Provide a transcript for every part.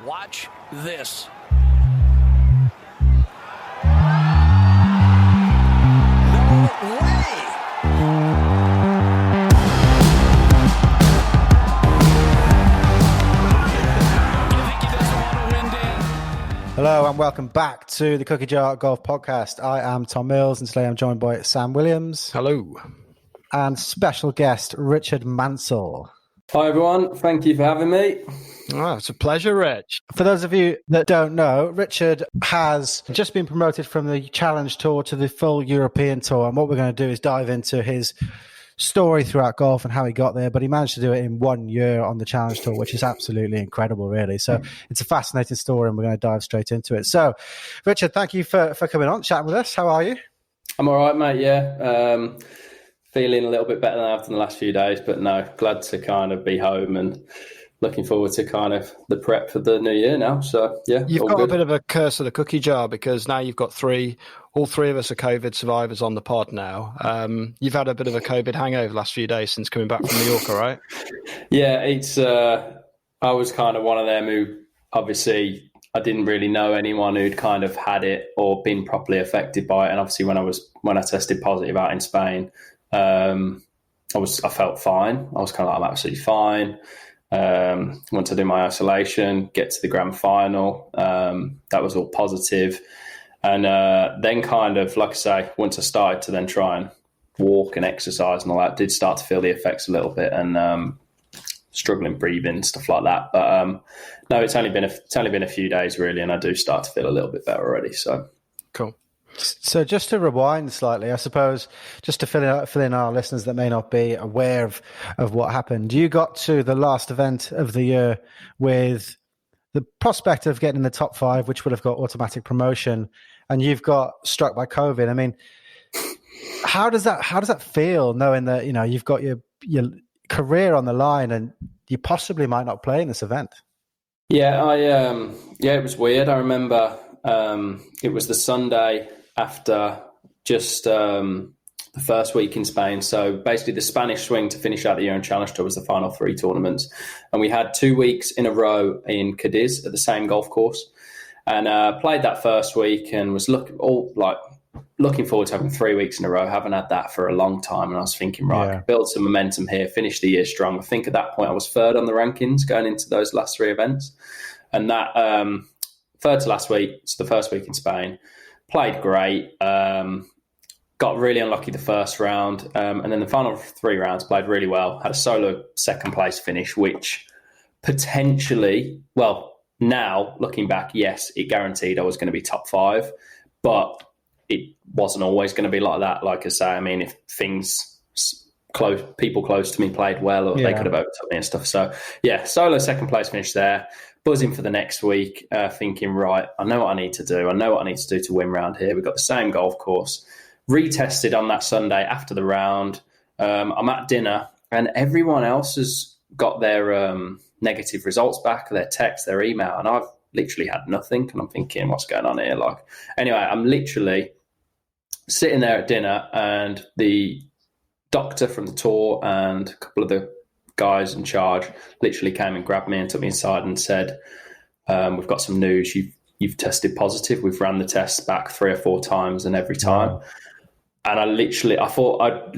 Watch this. No way! Hello and welcome back to the Cookie Jar Golf Podcast. I am Tom Mills and today I'm joined by Sam Williams. Hello. And special guest Richard Mansell. Hi everyone, thank you for having me. Oh, it's a pleasure, Rich. For those of you that don't know, Richard has just been promoted from the Challenge Tour to the full European Tour, and what we're going to do is dive into his story throughout golf and how he got there, but he managed to do it in 1 year on the Challenge Tour, which is absolutely incredible, really. So it's a fascinating story and we're going to dive straight into it. So, Richard, thank you for coming on, chatting with us. How are you? I'm all right, mate, yeah. Feeling a little bit better than I have in the last few days, but no, glad to kind of be home and looking forward to kind of the prep for the new year now. So, yeah. You've got a bit of a curse of the cookie jar because now you've got all three of us are COVID survivors on the pod now. You've had a bit of a COVID hangover the last few days since coming back from Mallorca, right? Yeah, it's. I was kind of one of them who, obviously, I didn't really know anyone who'd kind of had it or been properly affected by it. And obviously, when I tested positive out in Spain, I felt fine. I was kind of like, I'm absolutely fine. Went to do my isolation, get to the grand final. That was all positive. And then kind of, like I say, once I started to then try and walk and exercise and all that, did start to feel the effects a little bit and struggling breathing, stuff like that. But no, it's only been a few days really, and I do start to feel a little bit better already. So cool. So just to rewind slightly, I suppose, just to fill in our listeners that may not be aware of what happened, you got to the last event of the year with the prospect of getting in the top 5, which would have got automatic promotion, and you've got struck by COVID. I mean, how does that feel, knowing that, you know, you've got your career on the line and you possibly might not play in this event? Yeah, it was weird. I remember it was the Sunday after just the first week in Spain. So basically the Spanish swing to finish out the year in Challenge Tour was the final 3 tournaments. And we had 2 weeks in a row in Cadiz at the same golf course. And played that first week and was looking forward to having 3 weeks in a row. Haven't had that for a long time. And I was thinking, right, build some momentum here, finish the year strong. I think at that point I was 3rd on the rankings going into those last 3 events. And that 3rd to last week, so the first week in Spain, played great. Got really unlucky the first round. And then the final 3 rounds played really well. Had a solo 2nd place finish, which potentially, well, now looking back, yes, it guaranteed I was going to be top 5, but it wasn't always going to be like that. Like I say, I mean, if people close to me played well, or they could have overtook me and stuff. So yeah, solo 2nd place finish there. Buzzing for the next week, thinking, right, I know what I need to do. I know what I need to do to win round here. We've got the same golf course. Retested on that Sunday after the round. I'm at dinner and everyone else has got their negative results back, their text, their email, and I've literally had nothing. And I'm thinking, what's going on here? Like, anyway, I'm literally sitting there at dinner and the doctor from the tour and a couple of the guys in charge literally came and grabbed me and took me inside and said, we've got some news. You've tested positive. We've ran the tests back 3 or 4 times, and every time. Wow. And I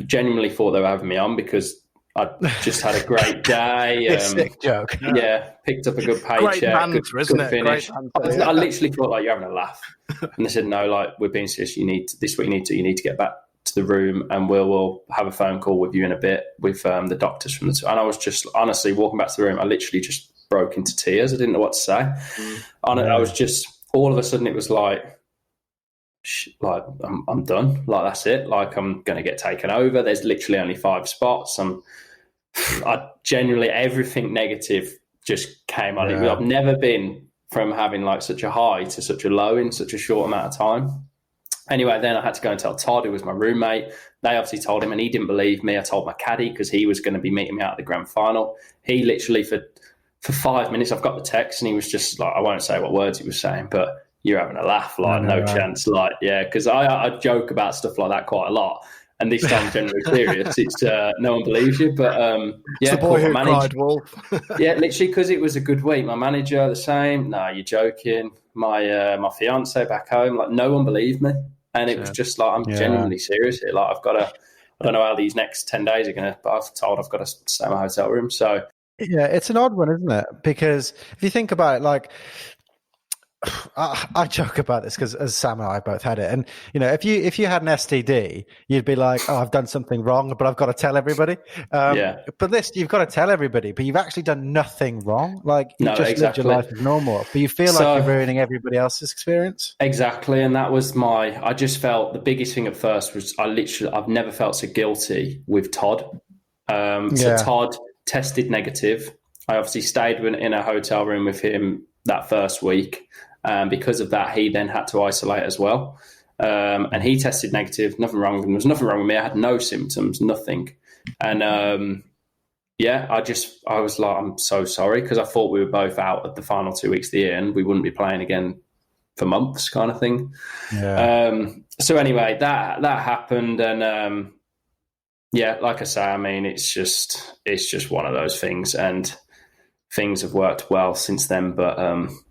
genuinely thought they were having me on because I just had a great day. Sick joke. Yeah, picked up a good paycheck. Great banter, isn't it? Finish. I literally thought, like, you're having a laugh. And they said, no, like, we're being serious. You need to get back to the room and we'll have a phone call with you in a bit with the doctors from the tour. And I was just honestly walking back to the room. I literally just broke into tears. I didn't know what to say. I was just, all of a sudden it was like I'm done. Like, that's it. Like, I'm going to get taken over. There's literally only 5 spots. I genuinely, everything negative just came on. I've never been from having like such a high to such a low in such a short amount of time. Anyway, then I had to go and tell Todd, who was my roommate. They obviously told him, and he didn't believe me. I told my caddy because he was going to be meeting me out at the grand final. He literally, for 5 minutes, I've got the text, and he was just like, I won't say what words he was saying, but you're having a laugh, like, no chance. Like, yeah, because I joke about stuff like that quite a lot. And this time, generally serious. It's no one believes you, but It's the boy who cried wolf. Yeah, literally, because it was a good week. My manager, the same. No, you're joking. My fiance back home, like no one believed me, and it was just like I'm genuinely serious here. Like I don't know how these next 10 days are gonna, but I've told I've got to stay in my hotel room. So yeah, it's an odd one, isn't it? Because if you think about it, like I joke about this because as Sam and I both had it, and if you had an STD, you'd be like, "Oh, I've done something wrong, but I've got to tell everybody." But this, you've got to tell everybody, but you've actually done nothing wrong. Like you lived your life as normal, but you feel like you're ruining everybody else's experience. Exactly, and that was I just felt the biggest thing at first was I've never felt so guilty with Todd. So Todd tested negative. I obviously stayed in a hotel room with him that first week. Because of that, he then had to isolate as well. And he tested negative, nothing wrong with him. There was nothing wrong with me. I had no symptoms, nothing. And I was like, I'm so sorry, because I thought we were both out at the final 2 weeks of the year and we wouldn't be playing again for months kind of thing. Yeah. So anyway, that happened. And like I say, I mean, it's just one of those things. And things have worked well since then, but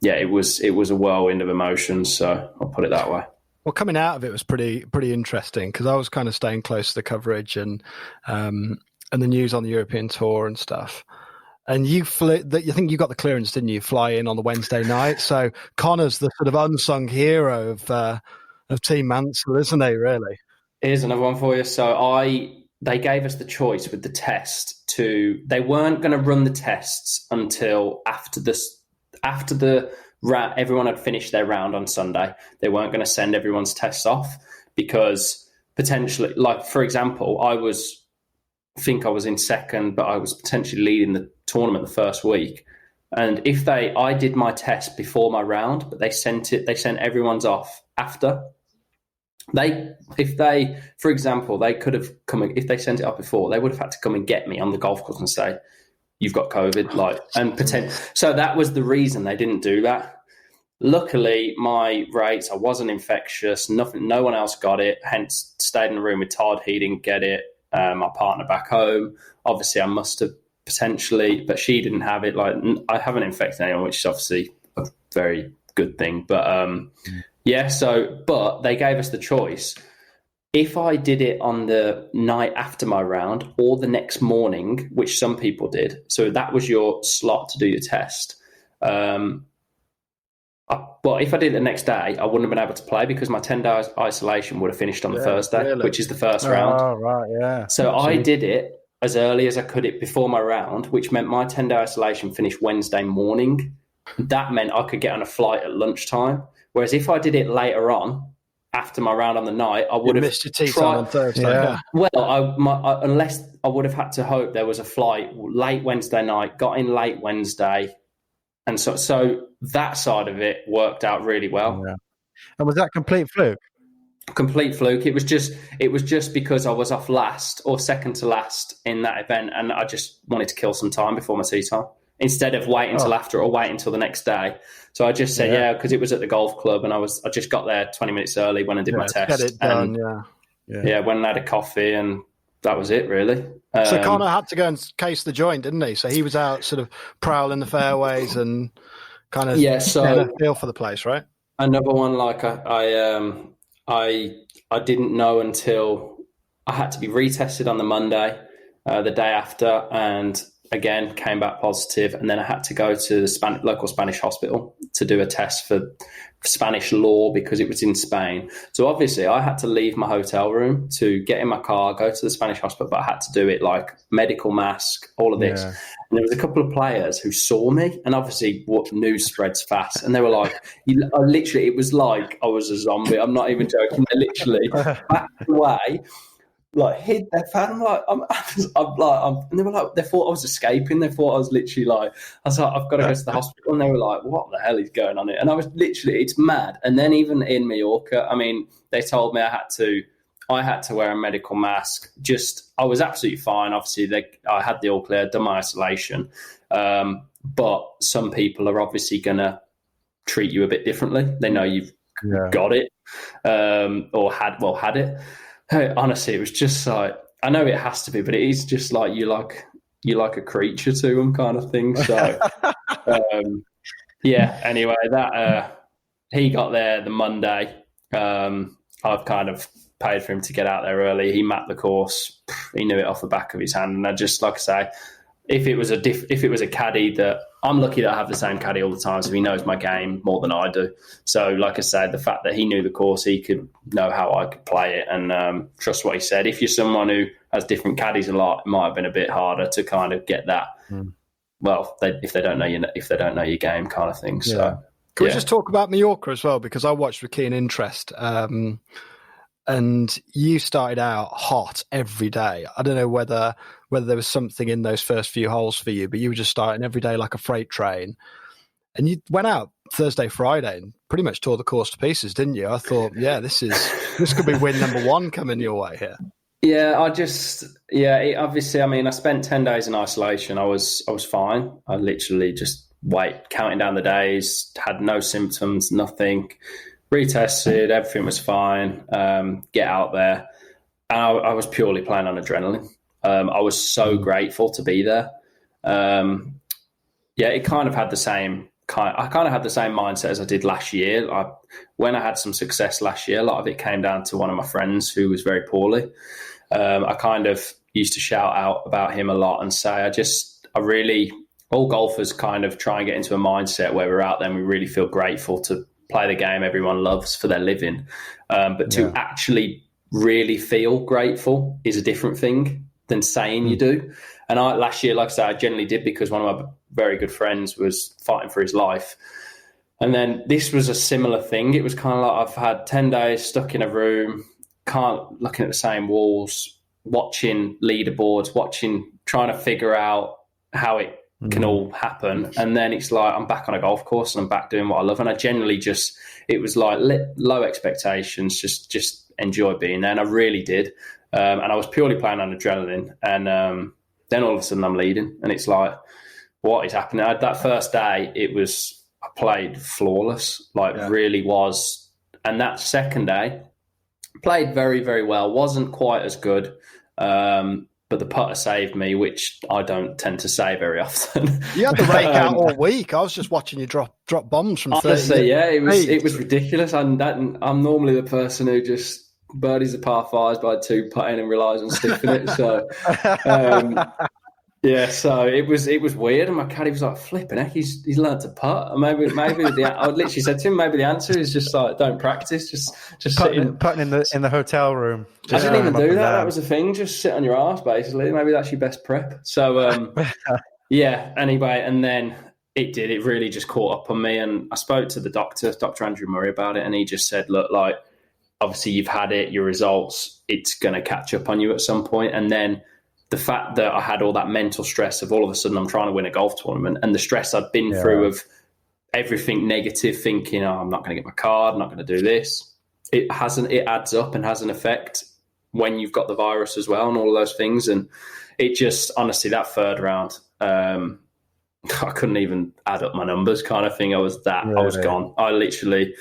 it was a whirlwind of emotions, so I'll put it that way. Well, coming out of it was pretty interesting because I was kind of staying close to the coverage and the news on the European tour and stuff. And you think you got the clearance, didn't you? Fly in on the Wednesday night. So Connor's the sort of unsung hero of Team Mansell, isn't he? Really? Here's another one for you. So they gave us the choice with the test they weren't going to run the tests until after everyone had finished their round on Sunday. They weren't going to send everyone's tests off because potentially, like for example, I was in second, but I was potentially leading the tournament the first week. And I did my test before my round, but they sent everyone's off after. For example, they could have come, if they sent it up before, they would have had to come and get me on the golf course and say, you've got COVID, so that was the reason they didn't do that. Luckily, my rates, I wasn't infectious, no one else got it, hence stayed in the room with Todd, he didn't get it, my partner back home, obviously I must have potentially, but she didn't have it, like I haven't infected anyone, which is obviously a very good thing, but but they gave us the choice. If I did it on the night after my round or the next morning, which some people did, so that was your slot to do your test. But if I did it the next day, I wouldn't have been able to play because my 10-day isolation would have finished on the Thursday, which is the first round. Oh, right, yeah. So I did it as early as I could it before my round, which meant my 10-day isolation finished Wednesday morning. That meant I could get on a flight at lunchtime. Whereas if I did it later on, after my round on the night, I would have missed your tea time on Thursday. Yeah. Well, unless I would have had to hope there was a flight late Wednesday night, got in late Wednesday, and so that side of it worked out really well. Yeah. And was that complete fluke? Complete fluke. It was just because I was off last or second to last in that event, and I just wanted to kill some time before my tea time instead of waiting until after or waiting until the next day. So I just said, because it was at the golf club and I just got there 20 minutes early when I did my test. Get it done, went and had a coffee and that was it really. So Connor had to go and case the joint, didn't he? So he was out sort of prowling the fairways and kind of getting a feel for the place, right? Another one, like I didn't know until I had to be retested on the Monday, the day after, and again came back positive, and then I had to go to the local Spanish hospital to do a test for Spanish law because it was in Spain. So obviously I had to leave my hotel room to get in my car, go to the Spanish hospital, but I had to do it like medical mask, all of this. And there was a couple of players who saw me, and obviously what news spreads fast, and they were like, it was like I was a zombie. I'm not even joking. They literally backed away, like hid their fan. I'm like, and they were like, they thought I was escaping. They thought I was literally like, I was like, I've got to go to the hospital. And they were like, what the hell is going on here? And I was literally, it's mad. And then even in Mallorca, I mean, they told me I had to wear a medical mask. I was absolutely fine. Obviously, I had the all clear, done my isolation. But some people are obviously going to treat you a bit differently. They know you've got it or had it. Hey, honestly, it was just like, I know it has to be, but it is just like you like a creature to them kind of thing. So yeah. Anyway, that he got there the Monday. I've kind of paid for him to get out there early. He mapped the course. He knew it off the back of his hand. And I just, like I say, if it was a caddy that I'm lucky that I have the same caddy all the time, so he knows my game more than I do. So, like I said, the fact that he knew the course, he could know how I could play it and trust what he said. If you're someone who has different caddies a lot, it might have been a bit harder to kind of get that. Well, if they don't know your game, kind of thing. So, can we just talk about Mallorca as well? Because I watched with keen interest. And you started out hot every day. I don't know whether there was something in those first few holes for you, but you were just starting every day like a freight train. And you went out Thursday, Friday, and pretty much tore the course to pieces, didn't you? I thought, this could be win number one coming your way here. Yeah, obviously, I mean, I spent 10 days in isolation. I was fine. I literally just counting down the days, had no symptoms, nothing. Retested, everything was fine. Get out there. And I was purely playing on adrenaline. I was so grateful to be there. It kind of had the same mindset as I did last year. When I had some success last year, a lot of it came down to one of my friends who was very poorly. I kind of used to shout out about him a lot and say, all golfers kind of try and get into a mindset where we're out there and we really feel grateful to play the game everyone loves for their living. But to actually really feel grateful is a different thing than saying you do. And last year, like I said, I generally did because one of my very good friends was fighting for his life. And then this was a similar thing. It was kind of like I've had 10 days stuck in a room, looking at the same walls, watching leaderboards, trying to figure out how it can all happen. And then it's like I'm back on a golf course and I'm back doing what I love. And I generally it was like low expectations, just enjoy being there. And I really did. And I was purely playing on adrenaline. And then all of a sudden I'm leading and it's like, what is happening? That first day, I played flawless, really was. And that second day, played very, very well. Wasn't quite as good. But the putter saved me, which I don't tend to say very often. You had the rake out all week. I was just watching you drop bombs from 30. Honestly, yeah, it was ridiculous. I'm normally the person who just birdies the par fives by 2 putting and relies on stiffing it. So, so it was weird. And my caddy was like, flipping heck, he's learned to putt. And maybe I literally said to him, maybe the answer is just like, don't practice, just putting in the hotel room. I didn't even do that. That was the thing. Just sit on your arse, basically. Maybe that's your best prep. So, anyway, and then it really just caught up on me. And I spoke to the doctor, Dr. Andrew Murray, about it. And he just said, look, like, obviously you've had it, your results, it's going to catch up on you at some point. And then the fact that I had all that mental stress of all of a sudden I'm trying to win a golf tournament and the stress I'd been through of everything negative, thinking, I'm not going to get my card, I'm not going to do this. It adds up and has an effect when you've got the virus as well and all of those things. And it just, honestly, that third round, I couldn't even add up my numbers kind of thing. I was gone. I literally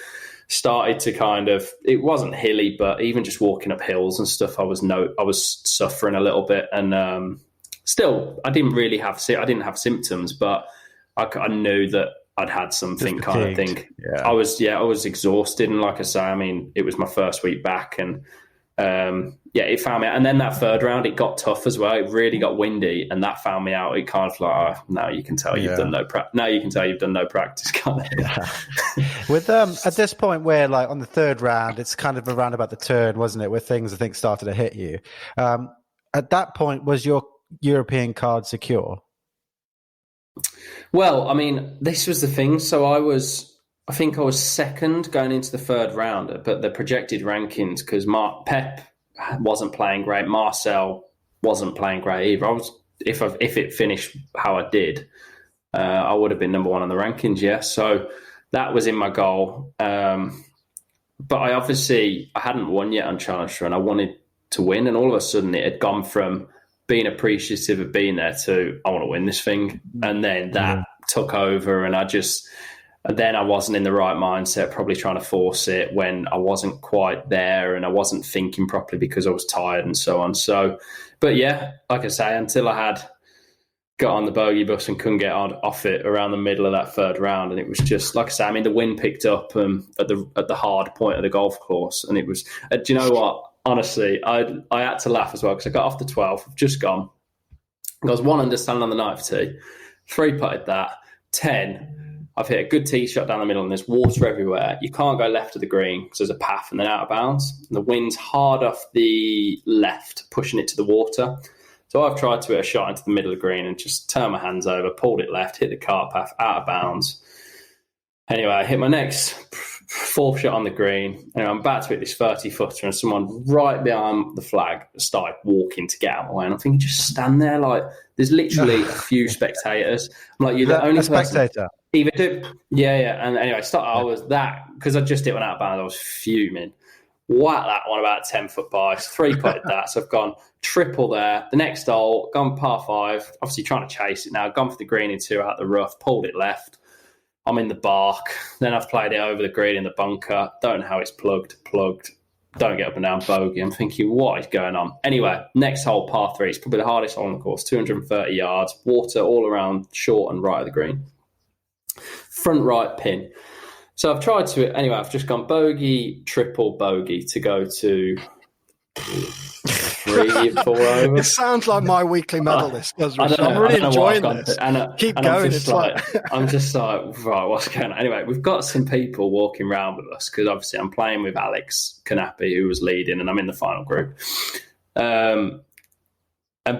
started to kind of, it wasn't hilly, but even just walking up hills and stuff, I was suffering a little bit. And still, I didn't have symptoms, but I knew that I'd had something kind of thing. Yeah. I was exhausted. And like I say, I mean, it was my first week back and it found me out. And then that third round, it got tough as well. It really got windy and that found me out. It kind of like, now you can tell you've done no practice. Now you can tell you've done no practice. Kind of. With at this point where like on the third round, it's kind of around about the turn, wasn't it? Where things I think started to hit you. At that point, was your European card secure? Well, I mean, this was the thing. So I think I was second going into the third round, but the projected rankings, because Pep wasn't playing great, Marcel wasn't playing great either. If it finished how I did, I would have been number one on the rankings. Yeah, so that was in my goal. But I hadn't won yet on Challenger, and I wanted to win. And all of a sudden, it had gone from being appreciative of being there to I want to win this thing, and then that took over, and And then I wasn't in the right mindset, probably trying to force it when I wasn't quite there and I wasn't thinking properly because I was tired and so on. So, but yeah, like I say, until I had got on the bogey bus and couldn't get off it around the middle of that third round. And it was just, like I say, I mean, the wind picked up at the hard point of the golf course. And it was, do you know what? Honestly, I had to laugh as well because I got off the 12th, I've just gone. I was 1 under standing on the 9th tee, 3-putted that, 10. I've hit a good tee shot down the middle and there's water everywhere. You can't go left of the green because there's a path and then out of bounds. And the wind's hard off the left, pushing it to the water. So I've tried to hit a shot into the middle of the green and just turn my hands over, pulled it left, hit the cart path, out of bounds. Anyway, I hit my next 4th shot on the green. And I'm about to hit this 30-footer and someone right behind the flag started walking to get out of my way. And I'm thinking, just stand there. Like, there's literally a few spectators. I'm like, you're the only spectator. Even do, yeah. And anyway, I was that, because I just hit one out of bounds, I was fuming. Whack that one about 10-foot by, 3-putted that. So I've gone triple there. The next hole, gone par 5, obviously trying to chase it now, gone for the green in 2 out the rough, pulled it left. I'm in the bark. Then I've played it over the green in the bunker. Don't know how it's plugged. Don't get up and down bogey. I'm thinking, what is going on? Anyway, next hole, par 3. It's probably the hardest hole on the course, 230 yards, water all around short and right of the green. Front right pin. So I've tried to, anyway, I've just gone bogey, triple bogey to go to 3, 4 over. It sounds like my weekly medal list does. I'm really enjoying this. Keep going. I'm just like, right, what's going on? Anyway, we've got some people walking around with us because obviously I'm playing with Alex Canapi, who was leading, and I'm in the final group. And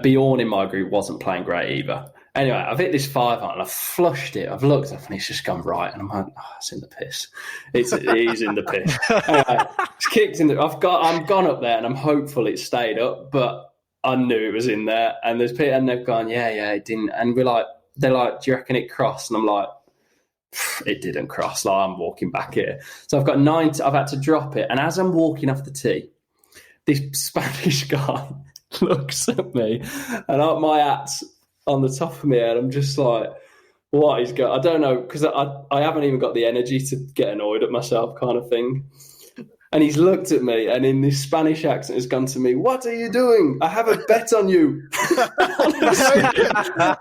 Bjorn in my group wasn't playing great either. Anyway, I've hit this 5 on and I've flushed it. I've looked up and it's just gone right. And I'm like, it's in the piss. It is in the piss. Anyway, it's kicked in I'm gone up there and I'm hopeful it stayed up, but I knew it was in there. And there's people and they've gone, yeah, it didn't. And they're like, do you reckon it crossed? And I'm like, it didn't cross. Like, I'm walking back here. So I've got 9, I've had to drop it. And as I'm walking off the tee, this Spanish guy looks at me and my hat's on the top of my head. I'm just like, what is going on? I don't know, because I haven't even got the energy to get annoyed at myself kind of thing. And he's looked at me and in this Spanish accent has gone to me, what are you doing? I have a bet on you.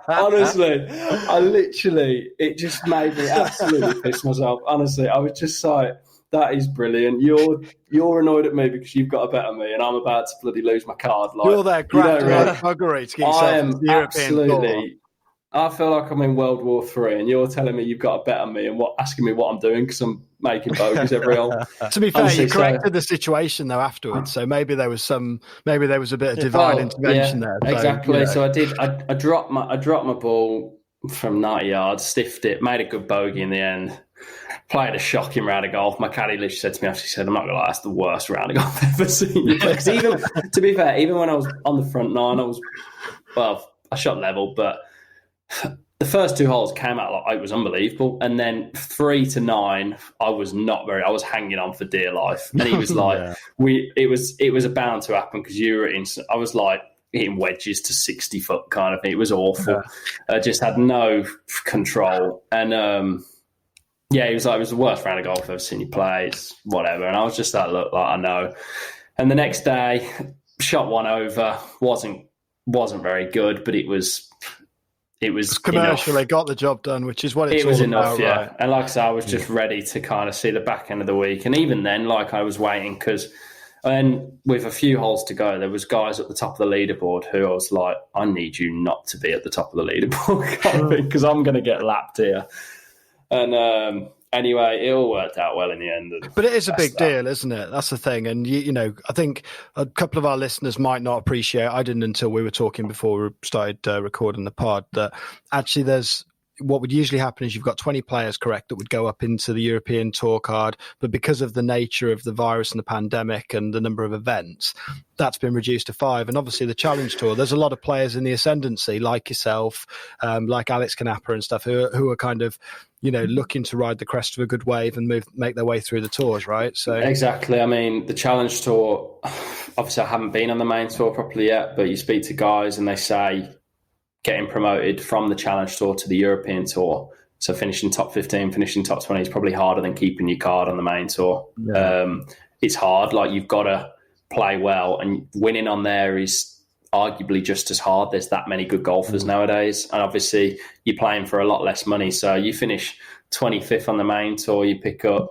honestly, it just made me absolutely piss myself. Honestly, I was just like, that is brilliant. You're annoyed at me because you've got a bet on me, and I'm about to bloody lose my card. Like, you're there, buggery to get yourself I am the European tour. I feel like I'm in World War III, and you're telling me you've got a bet on me, and asking me what I'm doing because I'm making bogeys every hole. To be fair, you corrected the situation though afterwards, so maybe there was a bit of divine intervention there. So, exactly. You know. So I did. I dropped my ball from 90 yards, stiffed it, made a good bogey in the end. Played a shocking round of golf. My caddy literally said to me after, she said, I'm not going to lie, that's the worst round of golf I've ever seen. Because even, to be fair, even when I was on the front 9, I shot level, but the first 2 holes came out like it was unbelievable. And then 3 to 9, I was hanging on for dear life. And he was like, it was bound to happen because you were I was like, hitting wedges to 60 foot kind of thing. It was awful. I just had no control. And, yeah, he was like, it was the worst round of golf I've ever seen you play. It's whatever. And I was just like, look, like, I know. And the next day, shot 1 over. Wasn't very good, but it was commercial. Enough. They got the job done, which is what it's it was all enough, about, yeah. Right? And like I said, I was just ready to kind of see the back end of the week. And even then, like I was waiting because, and with a few holes to go, there was guys at the top of the leaderboard who I was like, I need you not to be at the top of the leaderboard because I'm going to get lapped here. And anyway, it all worked out well in the end. But it is a big deal, isn't it? That's the thing. And, you know, I think a couple of our listeners might not appreciate, I didn't until we were talking before we started recording the pod, that actually what would usually happen is you've got 20 players, correct, that would go up into the European Tour card. But because of the nature of the virus and the pandemic and the number of events, that's been reduced to 5. And obviously the Challenge Tour, there's a lot of players in the ascendancy, like yourself, like Alex Canapper and stuff, who are kind of, you know, looking to ride the crest of a good wave and make their way through the tours, right? So exactly. I mean, the Challenge Tour, obviously I haven't been on the main tour properly yet, but you speak to guys and they say getting promoted from the Challenge Tour to the European Tour So finishing top 15, finishing top 20 is probably harder than keeping your card on the main tour. Yeah. It's hard. Like, you've got to play well, and winning on there is arguably just as hard. There's that many good golfers nowadays, and obviously you're playing for a lot less money. So you finish 25th on the main tour, you pick up,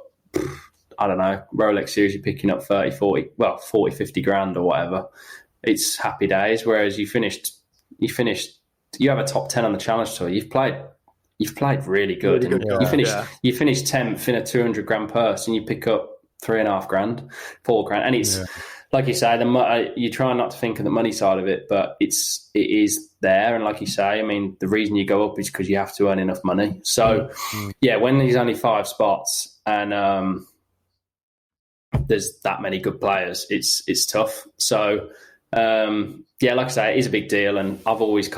I don't know, Rolex Series, you're picking up 30, 40, 50 grand or whatever. It's happy days. Whereas you have a top 10 on the Challenge Tour, you've played really good. You finish 10th in a 200 grand purse, and you pick up 3.5 grand, 4 grand. And it's, like you say, you try not to think of the money side of it, but it is there. And like you say, I mean, the reason you go up is because you have to earn enough money. So, when there's only 5 spots and there's that many good players, it's tough. So, like I say, it is a big deal. And I've always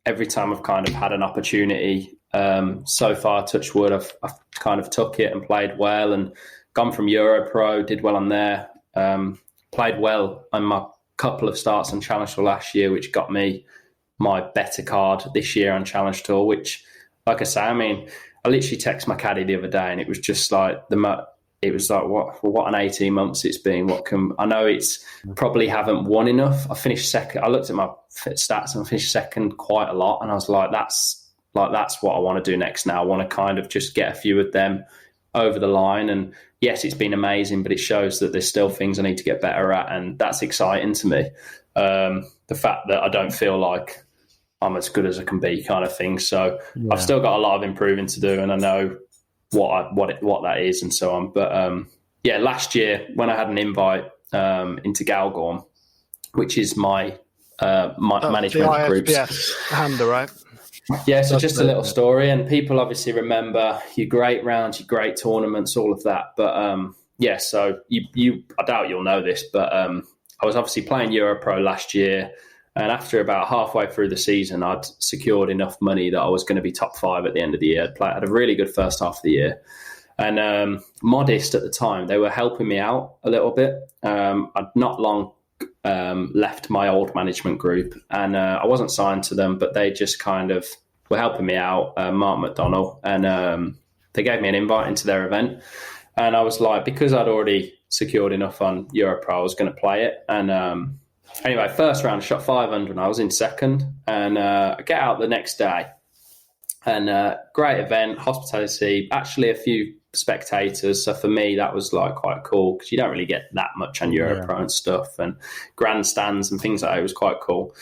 every time I've kind of had an opportunity, so far, touch wood, I've kind of took it and played well, and gone from Euro Pro, did well on there. Played well on my couple of starts on Challenge Tour last year, which got me my better card this year on Challenge Tour, which, like I say, I mean, I literally texted my caddy the other day, and it was just like what an 18 months it's been. I know it's probably haven't won enough. I finished second. I looked at my stats and I finished second quite a lot, and I was like, that's what I want to do next now. I want to kind of just get a few of them over the line. And yes, it's been amazing, but it shows that there's still things I need to get better at, and that's exciting to me. The fact that I don't feel like I'm as good as I can be, kind of thing. So I've still got a lot of improving to do, and I know what that is and so on. But last year when I had an invite into Galgorm, which is my management group's handle, right? Yeah, so just a little story, and people obviously remember your great rounds, your great tournaments, all of that. But so you I doubt you'll know this, but I was obviously playing Euro Pro last year, and after about halfway through the season, I'd secured enough money that I was going to be top 5 at the end of the year. I had a really good first half of the year, and Modest at the time, they were helping me out a little bit. I'd not long left my old management group, and I wasn't signed to them, but they just kind of were helping me out, Mark McDonnell, and they gave me an invite into their event. And I was like, because I'd already secured enough on Euro Pro, I was going to play it. And anyway, first round I shot 500 and I was in second, and I get out the next day, and great event, hospitality, actually a few spectators. So for me, that was like quite cool, because you don't really get that much on Euro Pro and stuff, and grandstands and things like that. It was quite cool.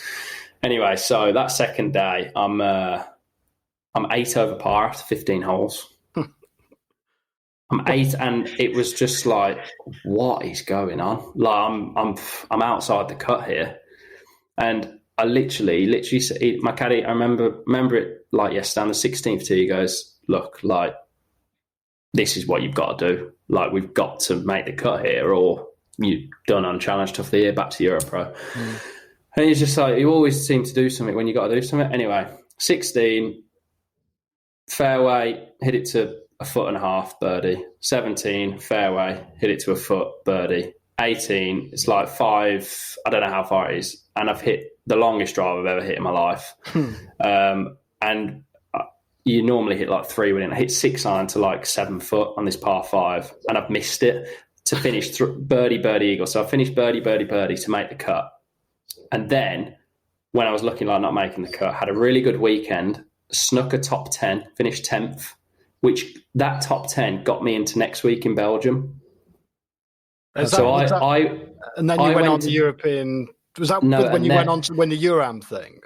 Anyway, so that second day, I'm 8 over par after 15 holes. I'm 8, and it was just like, what is going on? Like, I'm outside the cut here, and I literally my caddy, I remember it like yesterday on the 16th tee. He goes, look, like, this is what you've got to do. Like, we've got to make the cut here, or you're done on Challenge Tour for the year, back to Euro Pro. And he's just like, you always seem to do something when you got to do something. Anyway, 16, fairway, hit it to a foot and a half, birdie. 17, fairway, hit it to a foot, birdie. 18, it's like 5, I don't know how far it is, and I've hit the longest drive I've ever hit in my life. And you normally hit like 3 within. I hit 6 iron to like 7 foot on this par 5, and I've missed it to finish birdie, eagle. So I finished birdie to make the cut. And then when I was looking like not making the cut, had a really good weekend, snuck a top 10, finished 10th, which that top 10 got me into next week in Belgium. And then you went on the European. Was that when you went on to win the Euram thing?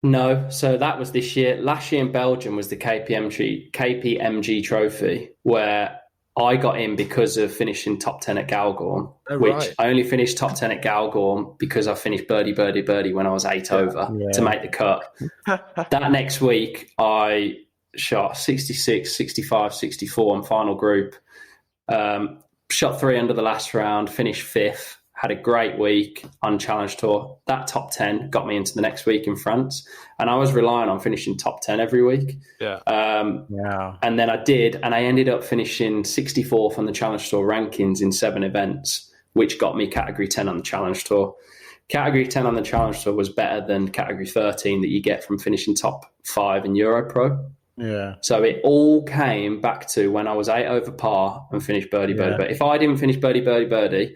No, so that was this year. Last year in Belgium was the KPMG trophy, where I got in because of finishing top 10 at Galgorm, which I only finished top 10 at Galgorm because I finished birdie when I was 8 over to make the cut. That next week, I shot 66, 65, 64 on final group, shot 3 under the last round, finished 5th. Had a great week on Challenge Tour. That top 10 got me into the next week in France. And I was relying on finishing top 10 every week. And then I did. And I ended up finishing 64th on the Challenge Tour rankings in 7 events, which got me category 10 on the Challenge Tour. Category 10 on the Challenge Tour was better than category 13 that you get from finishing top 5 in Euro Pro. Yeah. So it all came back to when I was 8 over par and finished birdie, birdie, birdie. If I didn't finish birdie, birdie, birdie,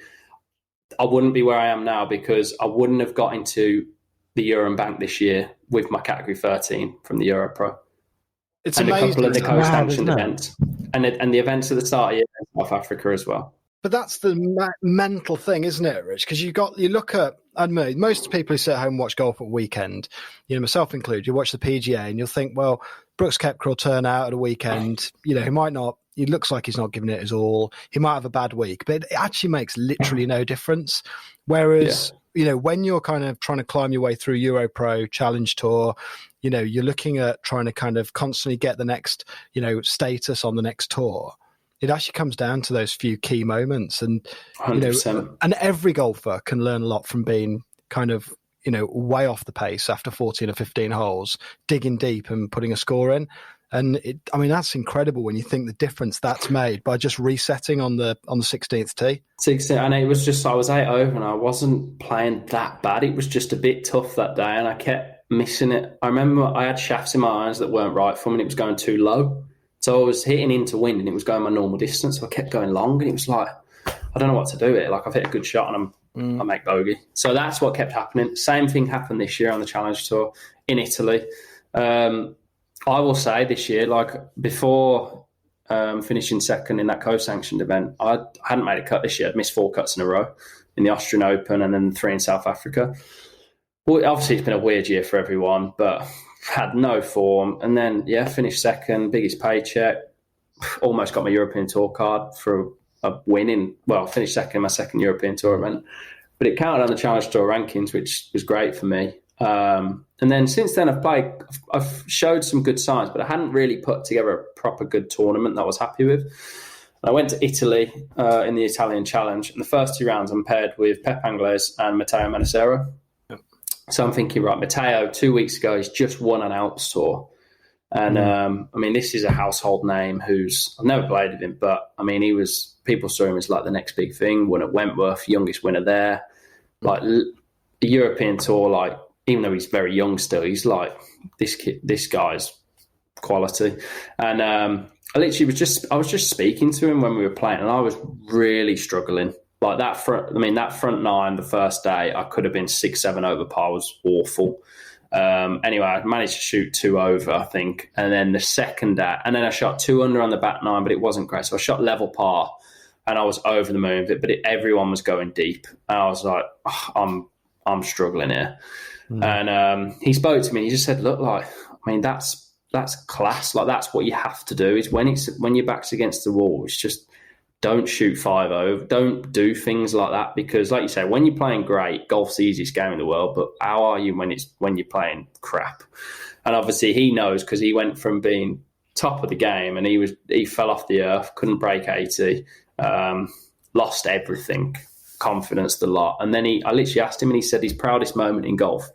I wouldn't be where I am now because I wouldn't have got into the Euro Bank this year with my category 13 from the Euro Pro. It's and amazing. a couple of the co-sanctioned Wow, events. And the events at the start of the year in South Africa as well. But that's the mental thing, isn't it, Rich? Because you look at, I mean, most people who sit at home and watch golf at weekend, myself included, you watch the PGA and you'll think, well, Brooks Koepka will turn out at a weekend. He might not. He looks like he's not giving it his all. He might have a bad week, but it actually makes literally no difference. Whereas, when you're kind of trying to climb your way through Euro Pro, Challenge Tour, you're looking at trying to kind of constantly get the next, status on the next tour. It actually comes down to those few key moments, and 100%. And every golfer can learn a lot from being kind of way off the pace after 14 or 15 holes, digging deep and putting a score in. And that's incredible when you think the difference that's made by just resetting on the 16th tee. 16, and it was just I was 8 over and I wasn't playing that bad. It was just a bit tough that day, and I kept missing it. I remember I had shafts in my irons that weren't right for me, and it was going too low. So I was hitting into wind and it was going my normal distance. So I kept going long and it was like, I don't know what to do here. Like I've hit a good shot and I make bogey. So that's what kept happening. Same thing happened this year on the Challenge Tour in Italy. I will say this year, like before finishing second in that co-sanctioned event, I hadn't made a cut this year. I'd missed 4 cuts in a row in the Austrian Open and then 3 in South Africa. Well, obviously it's been a weird year for everyone, but had no form, and then finished second, biggest paycheck, almost got my European Tour card for a win finished second in my second European Tour event, but it counted on the Challenge Tour rankings, which was great for me. And then since then I've showed some good signs, but I hadn't really put together a proper good tournament that I was happy with. I went to Italy in the Italian Challenge, and the first 2 rounds I'm paired with Pep Angles and Matteo Manacero. So I'm thinking, right, Matteo, 2 weeks ago, he's just won an Alps Tour. And, this is a household name I've never played with him, but, people saw him as like the next big thing, won at Wentworth, youngest winner there. Like, the European Tour, like, even though he's very young still, he's like, this guy's quality. And I literally was just speaking to him when we were playing, and I was really struggling. Like that front nine, the first day, I could have been 6-7 over par, was awful. Anyway, I managed to shoot 2 over, I think. And then the second day, and then I shot 2 under on the back nine, but it wasn't great. So I shot level par and I was over the moon with it, but everyone was going deep. And I was like, I'm struggling here. And he spoke to me, and he just said, look, like, that's class. Like that's what you have to do, is when your back's against the wall, it's just, don't shoot 5 over. Don't do things like that, because, like you say, when you're playing great, golf's the easiest game in the world. But how are you when you're playing crap? And obviously, he knows, because he went from being top of the game and he fell off the earth, couldn't break 80, lost everything, confidence, the lot. And then I literally asked him, and he said his proudest moment in golf.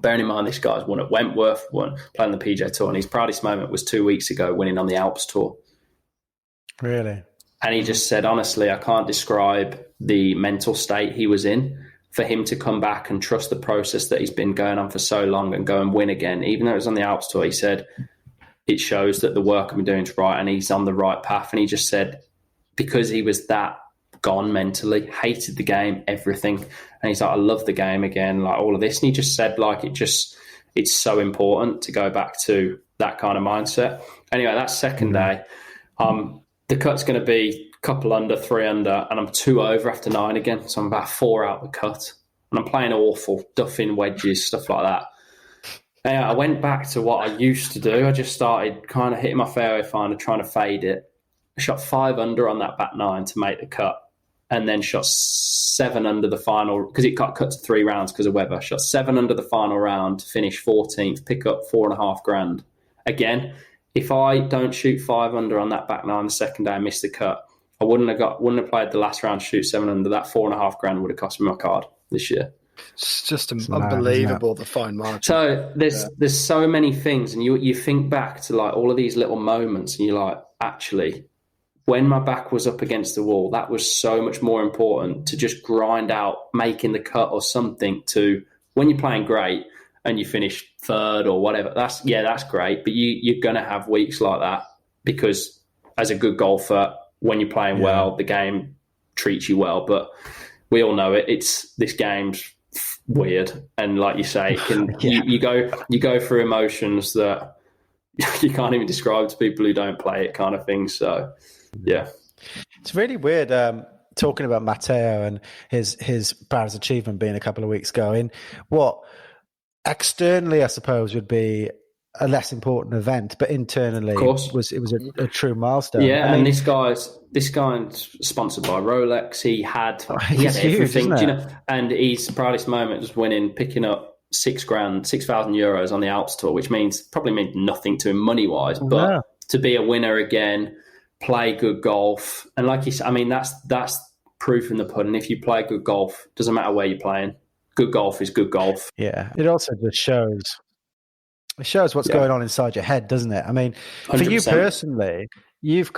Bearing in mind, this guy's won at Wentworth, playing the PGA Tour, and his proudest moment was 2 weeks ago, winning on the Alps Tour. Really. And he just said, honestly, I can't describe the mental state he was in for him to come back and trust the process that he's been going on for so long and go and win again. Even though it was on the Alps Tour, he said, it shows that the work I've been doing is right and he's on the right path. And he just said, because he was that gone mentally, hated the game, everything. And he's like, I love the game again, like all of this. And he just said, like, it's so important to go back to that kind of mindset. Anyway, that second day, the cut's going to be a couple under, 3 under, and I'm 2 over after 9 again. So I'm about 4 out the cut. And I'm playing awful, duffing wedges, stuff like that. Anyway, I went back to what I used to do. I just started kind of hitting my fairway finder, trying to fade it. I shot 5 under on that back 9 to make the cut, and then shot 7 under the final, because it got cut to 3 rounds because of weather. Shot 7 under the final round to finish 14th, pick up $4,500. Again, if I don't shoot 5 under on that back 9 the second day, I missed the cut, I wouldn't have played the last round to shoot 7 under. That $4,500 would have cost me my card this year. It's just unbelievable, the fine margin. So there's so many things, and you think back to like all of these little moments, and you're like, actually, when my back was up against the wall, that was so much more important to just grind out making the cut or something, to when you're playing great and you finish third or whatever, that's great. But you're going to have weeks like that because as a good golfer, when you're playing well, the game treats you well. But we all know this game's weird, and like you say, it can, you go through emotions that you can't even describe to people who don't play it, kind of thing. So yeah, it's really weird. Talking about Matteo and his Paris achievement being a couple of weeks ago, in what externally I suppose would be a less important event, but internally it was a true milestone. Yeah, I mean, this guy's sponsored by Rolex. He had everything, huge, you know, and his proudest moment was picking up €6,000 on the Alps tour, which probably means nothing to him money wise, but to be a winner again, play good golf, and like you said, I mean, that's proof in the pudding. If you play good golf, doesn't matter where you're playing. Good golf is good golf. Yeah, it also just shows. It shows what's going on inside your head, doesn't it? I mean, 100%. For you personally, you've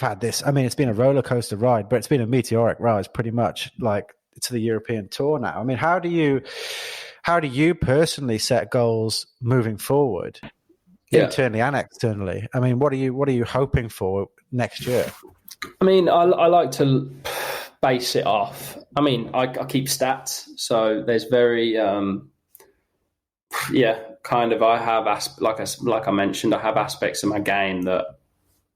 had this. I mean, it's been a roller coaster ride, but it's been a meteoric rise, pretty much, like to the European Tour now. I mean, how do you personally set goals moving forward, internally and externally? I mean, what are you hoping for next year? I mean, I like to base it off. I mean, I keep stats, so there's very kind of, I have like I mentioned, I have aspects of my game that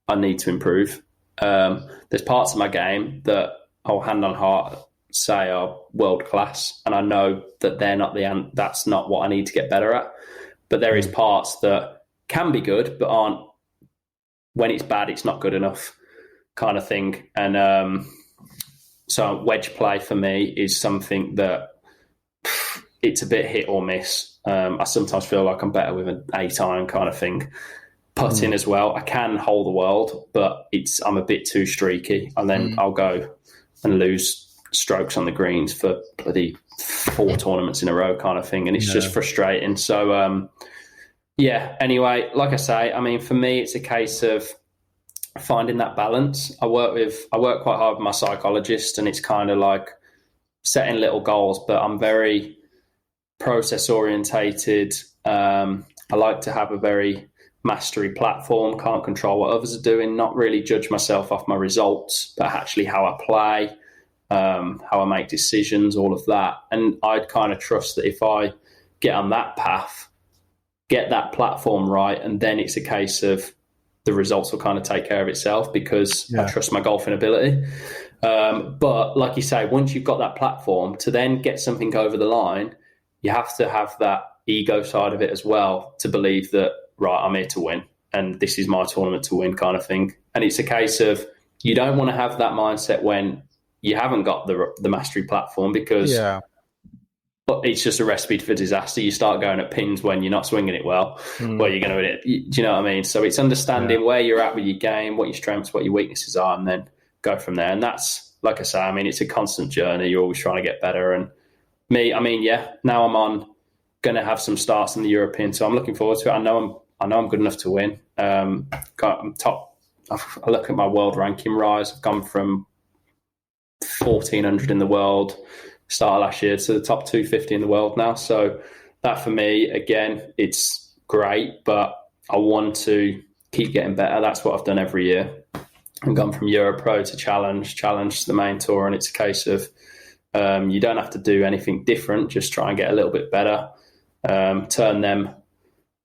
I need to improve. There's parts of my game that I'll hand on heart say are world class, and I know that they're not that's not what I need to get better at. But there is parts that can be good, but aren't. When it's bad, it's not good enough, kind of thing. And so wedge play for me is something that it's a bit hit or miss. I sometimes feel like I'm better with an 8-iron kind of thing. Putting as well, I can hold the world, but I'm a bit too streaky, and then I'll go and lose strokes on the greens for bloody 4 tournaments in a row, kind of thing, and it's just frustrating. So anyway, like I say, I mean, for me, it's a case of finding that balance. I work quite hard with my psychologist, and it's kind of like setting little goals, but I'm very process orientated. I like to have a very mastery platform, can't control what others are doing, not really judge myself off my results, but actually how I play, how I make decisions, all of that. And I'd kind of trust that if I get on that path, get that platform right, and then it's a case of the results will kind of take care of itself, because I trust my golfing ability. But like you say, once you've got that platform, to then get something over the line, you have to have that ego side of it as well, to believe that, right, I'm here to win, and this is my tournament to win, kind of thing. And it's a case of, you don't want to have that mindset when you haven't got the mastery platform, because it's just a recipe for disaster. You start going at pins when you're not swinging it well. Well, you're going to hit it. Do you know what I mean? So it's understanding where you're at with your game, what your strengths, what your weaknesses are, and then go from there. And that's, like I say, I mean, it's a constant journey. You're always trying to get better. And me, I mean, now I'm going to have some starts in the European, so I'm looking forward to it. I know I'm good enough to win. I'm top. I look at my world ranking rise. I've gone from 1,400 in the world start last year to the top 250 in the world now. So that for me, again, it's great, but I want to keep getting better. That's what I've done every year. I've gone from Euro Pro to Challenge to the main tour, and it's a case of you don't have to do anything different, just try and get a little bit better, turn them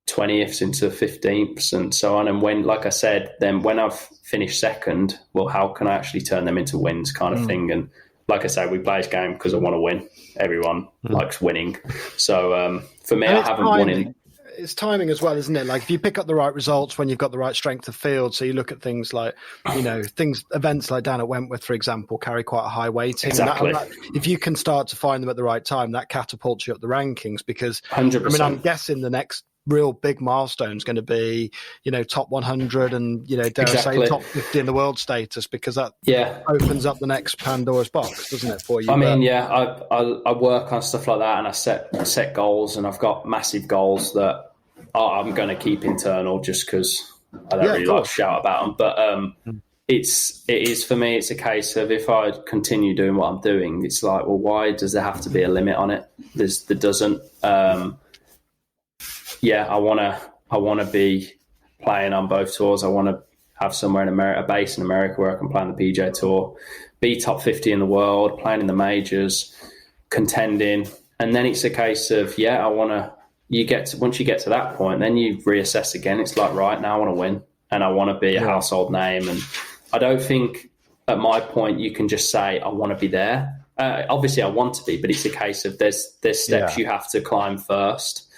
20ths into 15ths and so on. And when, like I said, then when I've finished second, well, how can I actually turn them into wins, kind of thing? And like I say, we play this game because I want to win. Everyone likes winning. So for me, I haven't won in. It's timing as well, isn't it? Like, if you pick up the right results when you've got the right strength of field, so you look at things like, events like down at Wentworth, for example, carry quite a high weighting. Exactly. And if you can start to find them at the right time, that catapults you up the rankings, because 100%. I mean, I'm guessing the next real big milestone is going to be, top 100 and, dare I say, top 50 in the world status, because that opens up the next Pandora's box, doesn't it, for you? I mean, I work on stuff like that, and I set goals, and I've got massive goals that I'm going to keep internal, just because I don't really like to shout about them. But it is for me, it's a case of, if I continue doing what I'm doing, it's like, well, why does there have to be a limit on it? There doesn't. I want to be playing on both tours. I want to have somewhere in America, a base in America where I can play on the PGA Tour, be top 50 in the world, playing in the majors, contending. And then it's a case of, once you get to that point, then you reassess again. It's like, right, now I want to win and I want to be a household name. And I don't think at my point you can just say, I want to be there. Obviously I want to be, but it's a case of there's steps you have to climb first,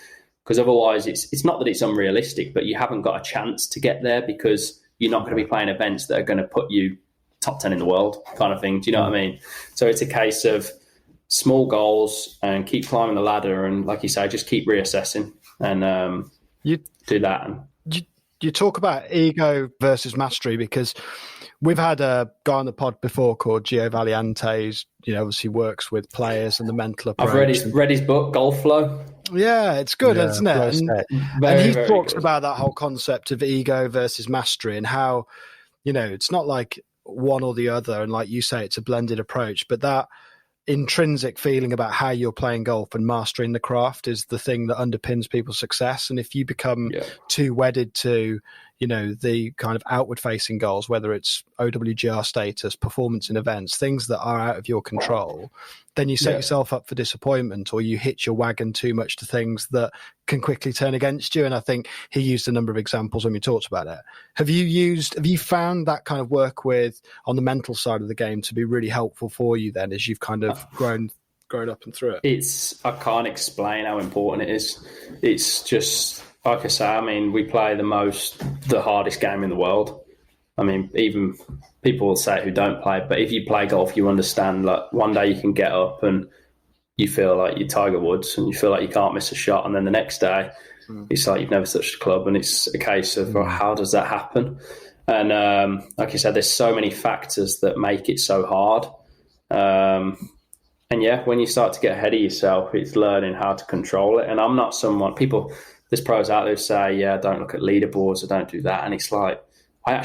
because otherwise it's not that it's unrealistic, but you haven't got a chance to get there because you're not going to be playing events that are going to put you top 10 in the world kind of thing. Do you know what I mean? So it's a case of small goals and keep climbing the ladder. And like you say, just keep reassessing and you do that. And you talk about ego versus mastery, because we've had a guy on the pod before called Gio Valiante, who's, obviously works with players and the mental approach. I've read his book, Golf Flow. Yeah, it's good, isn't it? And he talks good about that whole concept of ego versus mastery and how, it's not like one or the other. And like you say, it's a blended approach, but that intrinsic feeling about how you're playing golf and mastering the craft is the thing that underpins people's success. And if you become too wedded to, the kind of outward facing goals, whether it's OWGR status, performance in events, things that are out of your control, then you set yourself up for disappointment, or you hitch your wagon too much to things that can quickly turn against you. And I think he used a number of examples when we talked about it. Have you found that kind of work on the mental side of the game to be really helpful for you then, as you've kind of grown up and through it? I can't explain how important it is. It's just, like I say, we play the hardest game in the world. Even people will say it who don't play, but if you play golf, you understand, like, one day you can get up and you feel like you're Tiger Woods and you feel like you can't miss a shot. And then the next day it's like you've never touched a club. And it's a case of, well, how does that happen? And like you said, there's so many factors that make it so hard. And when you start to get ahead of yourself, it's learning how to control it. And I'm not there's pros out there who say, don't look at leaderboards or don't do that. And it's like, I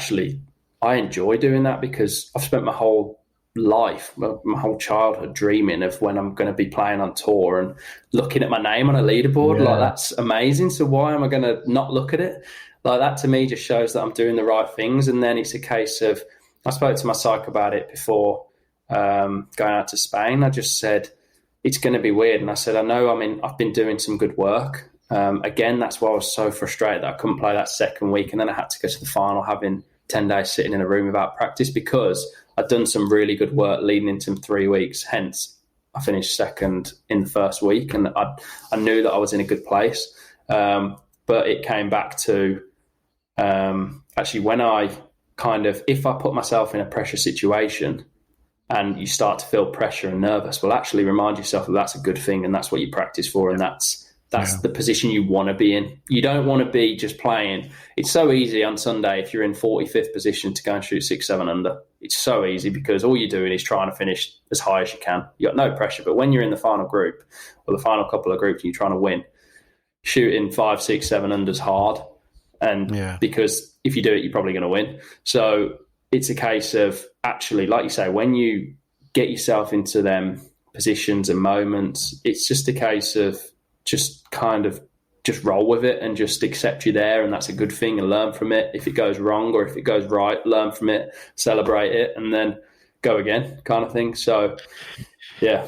enjoy doing that because I've spent my whole life, my whole childhood dreaming of when I'm going to be playing on tour and looking at my name on a leaderboard. Like, that's amazing. So why am I going to not look at it? Like, that to me just shows that I'm doing the right things. And then it's a case of, I spoke to my psych about it before going out to Spain. I just said, it's going to be weird. And I said, I know, I've been doing some good work. Again, that's why I was so frustrated that I couldn't play that second week. And then I had to go to the final having 10 days sitting in a room without practice, because I'd done some really good work leading into 3 weeks. Hence, I finished second in the first week, and I knew that I was in a good place. But it came back to actually when if I put myself in a pressure situation and you start to feel pressure and nervous, well, actually remind yourself that that's a good thing and that's what you practice for, and that's the position you want to be in. You don't want to be just playing. It's so easy on Sunday if you're in 45th position to go and shoot 6-7 under. It's so easy because all you're doing is trying to finish as high as you can. You got no pressure. But when you're in the final group or the final couple of groups and you're trying to win, shooting 5, 6, 7 under's hard. And because if you do it, you're probably going to win. So it's a case of actually, like you say, when you get yourself into them positions and moments, it's just a case of just roll with it and just accept you're there, and that's a good thing, and learn from it. If it goes wrong or if it goes right, learn from it, celebrate it, and then go again, kind of thing. So, yeah.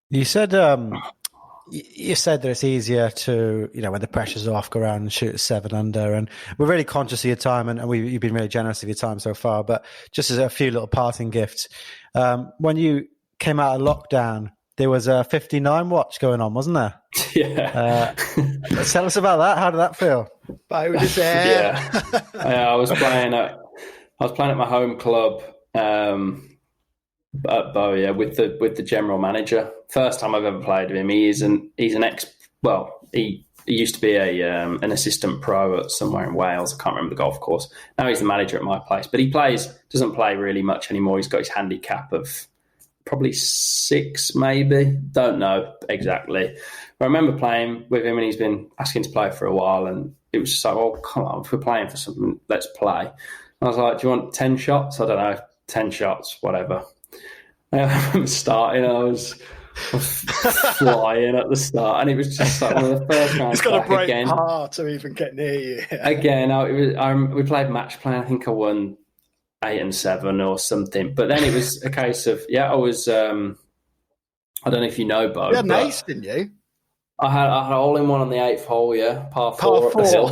You said that it's easier to, when the pressure's off, go around and shoot 7 under. And we're really conscious of your time, and you've been really generous of your time so far. But just as a few little parting gifts, when you came out of lockdown, there was a 59 watch going on, wasn't there? Yeah. Tell us about that. How did that feel? I was playing at my home club at Bow, with the general manager. First time I've ever played with him. He's an he used to be an assistant pro at somewhere in Wales. I can't remember the golf course. Now he's the manager at my place, but he doesn't play really much anymore. He's got his handicap of probably 6, maybe. Don't know exactly. But I remember playing with him, and he's been asking to play for a while, and it was just like, oh, come on, if we're playing for something, let's play. And I was like, do you want 10 shots? I don't know, 10 shots, whatever. I remember starting, I was flying at the start, and it was just like one of the first rounds. It's got to break again. hard to even get near you. Again, we played match play. I think I won 8-7 or something. But then it was a case of I was. I don't know if you know, Bo. You had an ace, didn't you? I had a hole in one on the 8th hole. Yeah, par 4 up the hill.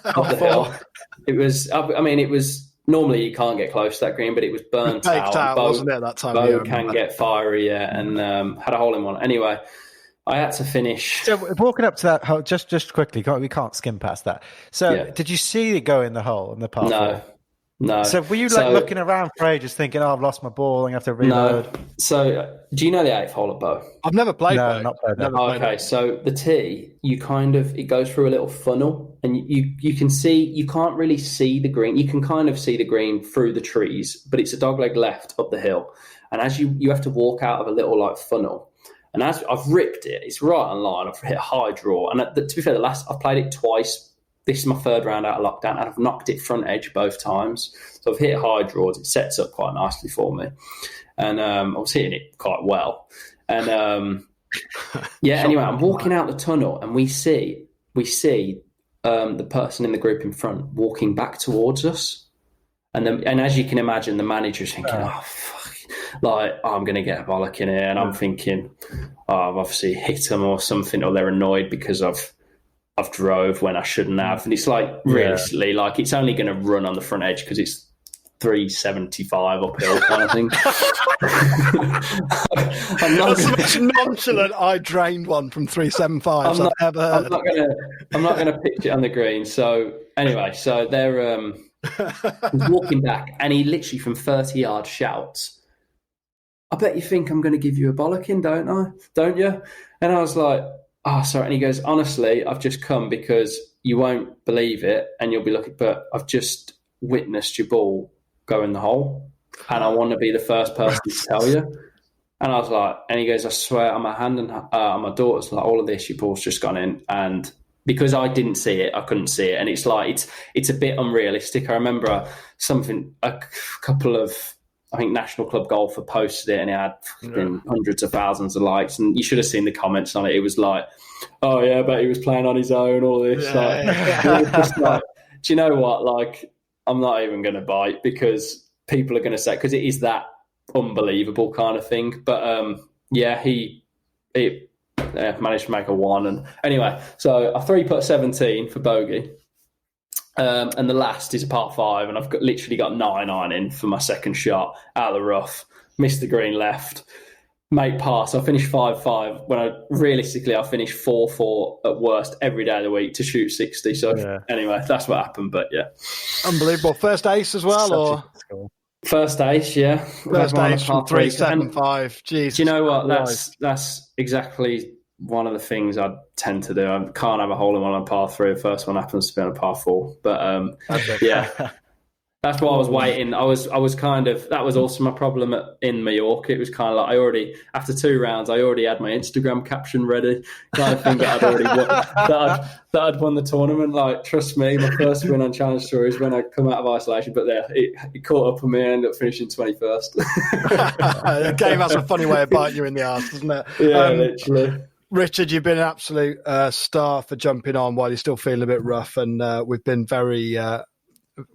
Up the hill. It was. I mean, it was. Normally you can't get close to that green, but it was burnt out. Wasn't it, that time? Bo can get fiery, and had a hole in one. Anyway, I had to finish. So walking up to that hole, just quickly, we can't skim past that. So did you see it go in the hole in the par 4? No. So were you looking around for ages thinking, I've lost my ball, I'm going to have to reload? No. So do you know the 8th hole at Bow? I've never played No, not played that. Okay, so the tee, it goes through a little funnel, and you can't really see the green. You can kind of see the green through the trees, but it's a dogleg left up the hill. And as you have to walk out of a little like funnel. And as I've ripped it, it's right on line. I've hit a high draw. And to be fair, I've played it twice. This is my 3rd round out of lockdown, and I've knocked it front edge both times. So I've hit high draws. It sets up quite nicely for me. And I was hitting it quite well. And anyway, I'm walking out the tunnel, and we see the person in the group in front walking back towards us. And as you can imagine, the manager's thinking, oh, fuck, like, I'm going to get a bollock in here. And I'm thinking, I've obviously hit them or something, or they're annoyed because I've drove when I shouldn't have. And it's like, realistically, like, it's only going to run on the front edge because it's 375 uphill kind of thing. That's the most nonchalant I drained one from 375 I've ever heard. I'm not gonna pitch it on the green. So anyway, so they're he's walking back, and he literally from 30 yards shouts, "I bet you think I'm going to give you a bollocking, don't you?" And I was like, "Oh, sorry." And he goes, "Honestly, I've just come because you won't believe it, and you'll be looking, but I've just witnessed your ball go in the hole, and I want to be the first person to tell you." And I was like, and he goes, "I swear on my hand and on my daughter's, like, all of this, your ball's just gone in." And because I didn't see it, I couldn't see it. And it's like, it's a bit unrealistic. I remember a couple of, I think, National Club Golfer posted it, and it had hundreds of thousands of likes. And you should have seen the comments on it. It was like, "Oh yeah, but he was playing on his own," all this. Just like, do you know what? Like, I'm not even going to bite because people are going to say, because it is that unbelievable kind of thing. But he managed to make a 1. And anyway, so I 3-putt 17 for bogey. And the last is a par 5, and I've literally got 9 iron in for my second shot out of the rough. Missed the green left. Make par. So I finished 5-5 when I finished 4-4 at worst every day of the week to shoot 60. So anyway, that's what happened. But yeah, unbelievable. First ace as well, First ace, yeah. First ace from 375. Jeez. Do you know what? That's exactly one of the things I tend to do. I can't have a hole in one on par 3. The first one happens to be on a par 4. But that's why I was waiting. I was kind of, that was also my problem in Mallorca. It was kind of like after 2 rounds, I already had my Instagram caption ready, kind of thing that I'd already won, that I'd won the tournament. Like, trust me, my first win on Challenge Tour is when I come out of isolation. But it caught up with me and I ended up finishing 21st. The game has a funny way of biting you in the arse, doesn't it? Yeah, literally. Richard, you've been an absolute star for jumping on while you're still feeling a bit rough, and we've been very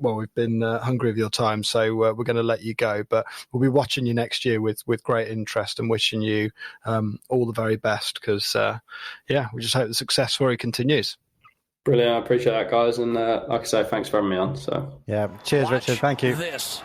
we've been hungry of your time, so we're going to let you go. But we'll be watching you next year with great interest and wishing you all the very best, because we just hope the success story continues. Brilliant, I appreciate that, guys, and like I say, thanks for having me on. So cheers, Richard. Thank you. This